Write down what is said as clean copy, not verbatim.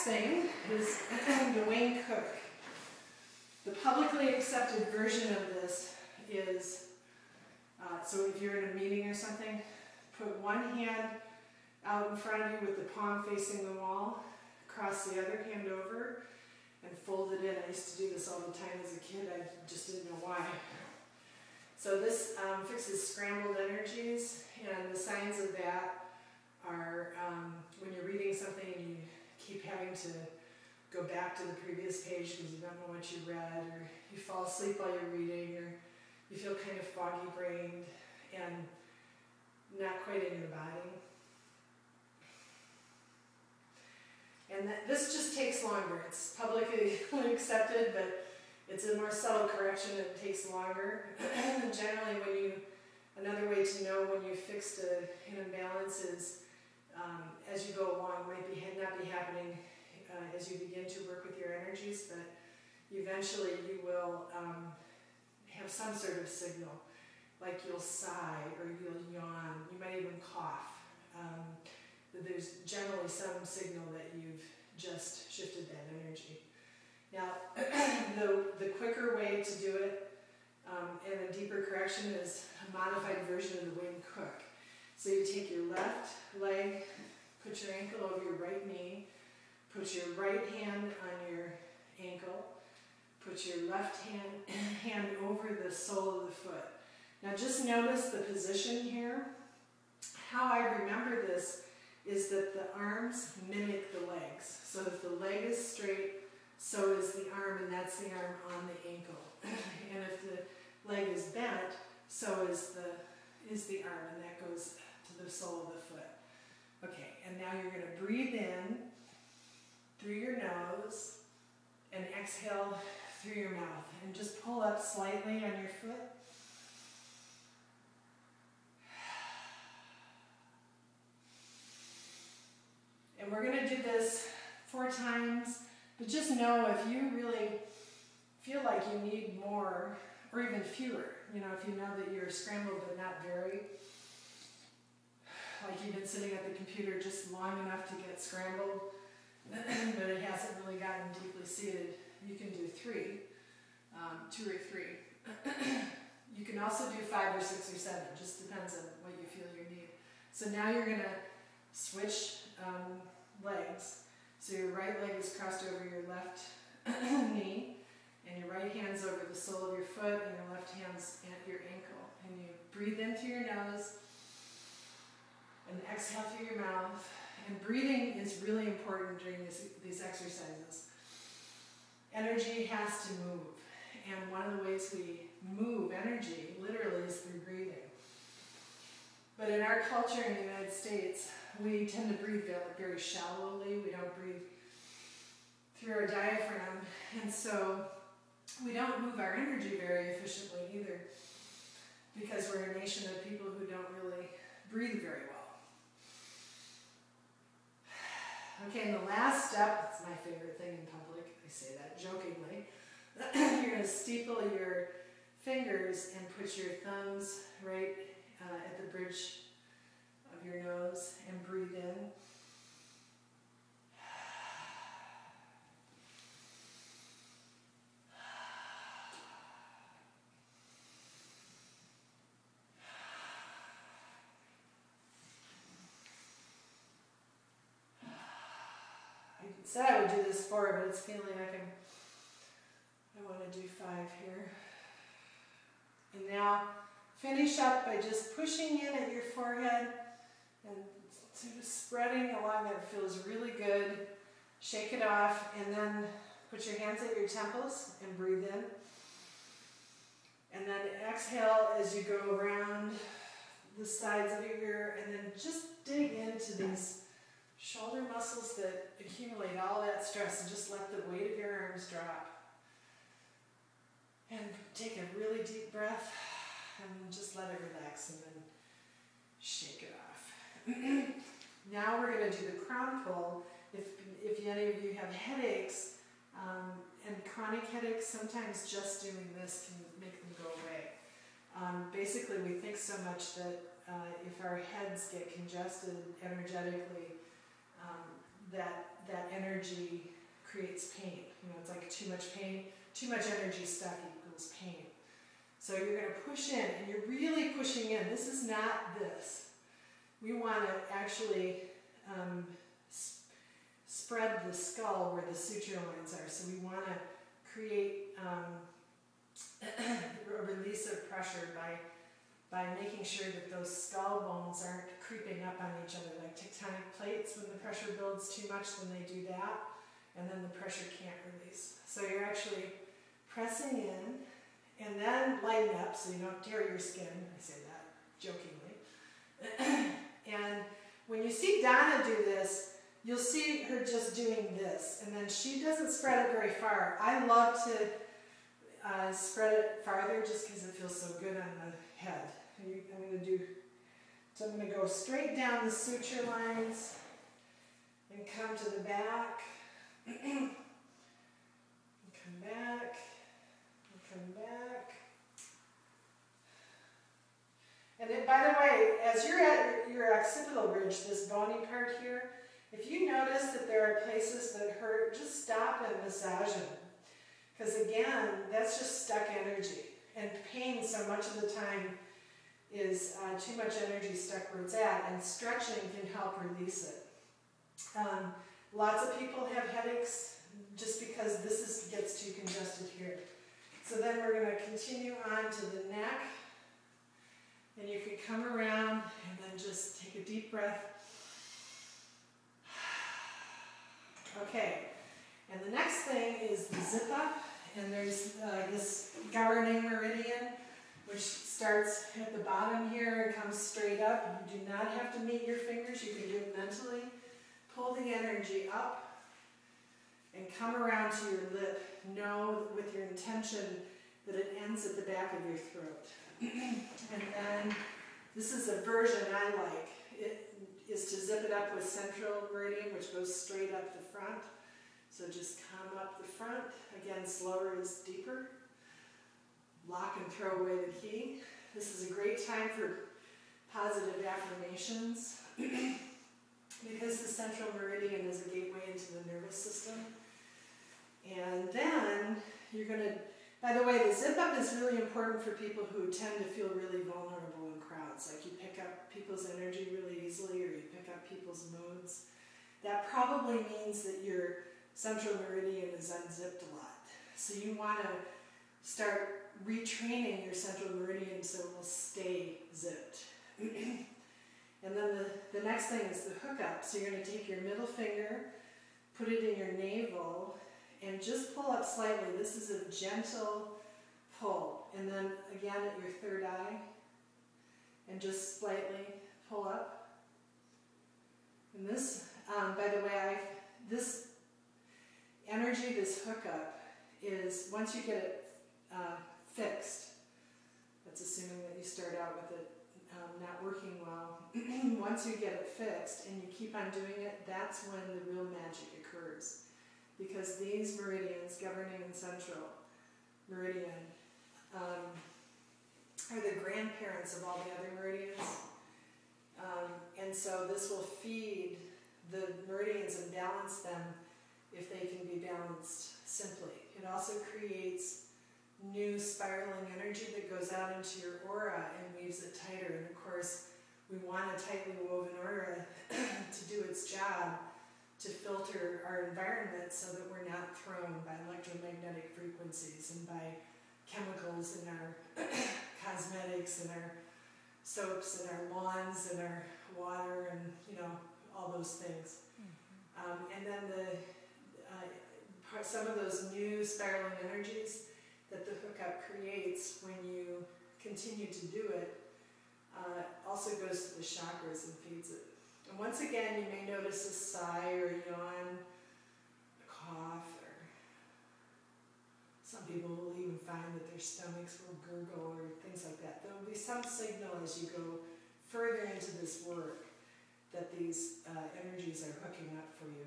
next thing is the Wayne Cook. The publicly accepted version of this is, so if you're in a meeting or something, put one hand out in front of you with the palm facing the wall, cross the other hand over, and fold it in. I used to do this all the time as a kid. I just didn't know why. So this fixes scrambled energies, and the signs of that are when you're reading something and you keep having to go back to the previous page because you don't know what you read, or you fall asleep while you're reading, or you feel kind of foggy-brained and not quite in your body. And this just takes longer. It's publicly accepted, but it's a more subtle correction and it takes longer. And generally, another way to know when you fixed an imbalance is as you go along, might not be happening as you begin to work with your energies, but eventually you will have some sort of signal, like you'll sigh or you'll yawn, you might even cough. There's generally some signal that you've just shifted that energy. Now, the quicker way to do it and a deeper correction is a modified version of the Wayne Cook. So you take your left leg, put your ankle over your right knee, put your right hand on your ankle, put your left hand over the sole of the foot. Now just notice the position here. How I remember this is that the arms mimic the legs. So if the leg is straight, so is the arm, and that's the arm on the ankle. And if the leg is bent, so is the arm, and that goes to the sole of the foot. Okay, and now you're going to breathe in through your nose and exhale through your mouth. And just pull up slightly on your foot. And we're going to do this 4 times, but just know if you really feel like you need more, or even fewer, if you know that you're scrambled but not very, like you've been sitting at the computer just long enough to get scrambled, but it hasn't really gotten deeply seated, you can do 3, 2 or 3. You can also do 5 or 6 or 7, just depends on what you feel you need. So now you're going to switch legs. So your right leg is crossed over your left knee, and your right hand's over the sole of your foot, and your left hand's at your ankle. And you breathe in through your nose, and exhale through your mouth. And breathing is really important during these exercises. Energy has to move, and one of the ways we move energy, literally, is through breathing. But in our culture in the United States, we tend to breathe very shallowly. We don't breathe through our diaphragm, and so we don't move our energy very efficiently either, because we're a nation of people who don't really breathe very well. Okay, and the last step, it's my favorite thing in public, I say that jokingly, you're going to steeple your fingers and put your thumbs right at the bridge of your nose and breathe in. I said I would do this 4, but it's feeling like I want to do 5 here. And now finish up by just pushing in at your forehead and sort of spreading along. That feels really good. Shake it off, and then put your hands at your temples and breathe in. And then exhale as you go around the sides of your ear, and then just dig into these shoulder muscles that accumulate all that stress, and just let the weight of your arms drop. And take a really deep breath, and just let it relax, and then shake it off. Now we're going to do the crown pull. If any of you have headaches, and chronic headaches, sometimes just doing this can make them go away. Basically, we think so much that if our heads get congested energetically, that energy creates pain. You know, it's like too much pain, too much energy stuck equals pain. So you're going to push in, and you're really pushing in. This is not this. We want to actually spread the skull where the suture lines are. So we want to create a release of pressure by making sure that those skull bones aren't creeping up on each other like tectonic plates. When the pressure builds too much, then they do that, and then the pressure can't release. So you're actually pressing in, and then lighten up so you don't tear your skin. I say that jokingly. And when you see Donna do this, you'll see her just doing this, and then she doesn't spread it very far. I love to spread it farther just because it feels so good on the head. I'm going to go straight down the suture lines and come to the back. And come back. And come back. And then, by the way, as you're at your occipital ridge, this bony part here, if you notice that there are places that hurt, just stop and massage them. Because again, that's just stuck energy. And pain, so much of the time, is too much energy stuck where it's at, and stretching can help release it. Lots of people have headaches just because this gets too congested here. So then we're going to continue on to the neck, and you can come around and then just take a deep breath. Okay, and the next thing is the zip up, and there's this governing meridian, which starts at the bottom here and comes straight up. You do not have to meet your fingers. You can do it mentally. Pull the energy up and come around to your lip. Know with your intention that it ends at the back of your throat. And then, this is a version I like. It is to zip it up with central meridian, which goes straight up the front. So just come up the front. Again, slower is deeper. Lock and throw away the key. This is a great time for positive affirmations because the central meridian is a gateway into the nervous system. And then you're going to, by the way, the zip up is really important for people who tend to feel really vulnerable in crowds. Like you pick up people's energy really easily, or you pick up people's moods. That probably means that your central meridian is unzipped a lot. So you want to start retraining your central meridian so it will stay zipped. And then the next thing is the hook up. So you're going to take your middle finger, put it in your navel, and just pull up slightly. This is a gentle pull. And then again at your third eye, and just slightly pull up. And this, by the way, this energy, this hook up, is once you get it fixed, that's assuming that you start out with it not working well. Once you get it fixed and you keep on doing it, that's when the real magic occurs. Because these meridians, governing and central meridian, are the grandparents of all the other meridians. And so this will feed the meridians and balance them if they can be balanced simply. It also creates new spiraling energy that goes out into your aura and weaves it tighter. And of course, we want a tightly woven aura to do its job to filter our environment so that we're not thrown by electromagnetic frequencies and by chemicals in our cosmetics and our soaps and our lawns and our water and, you know, all those things. And then some of those new spiraling energies that the hookup creates when you continue to do it also goes to the chakras and feeds it. And once again, you may notice a sigh or a yawn, a cough, or some people will even find that their stomachs will gurgle or things like that. There will be some signal as you go further into this work that these energies are hooking up for you.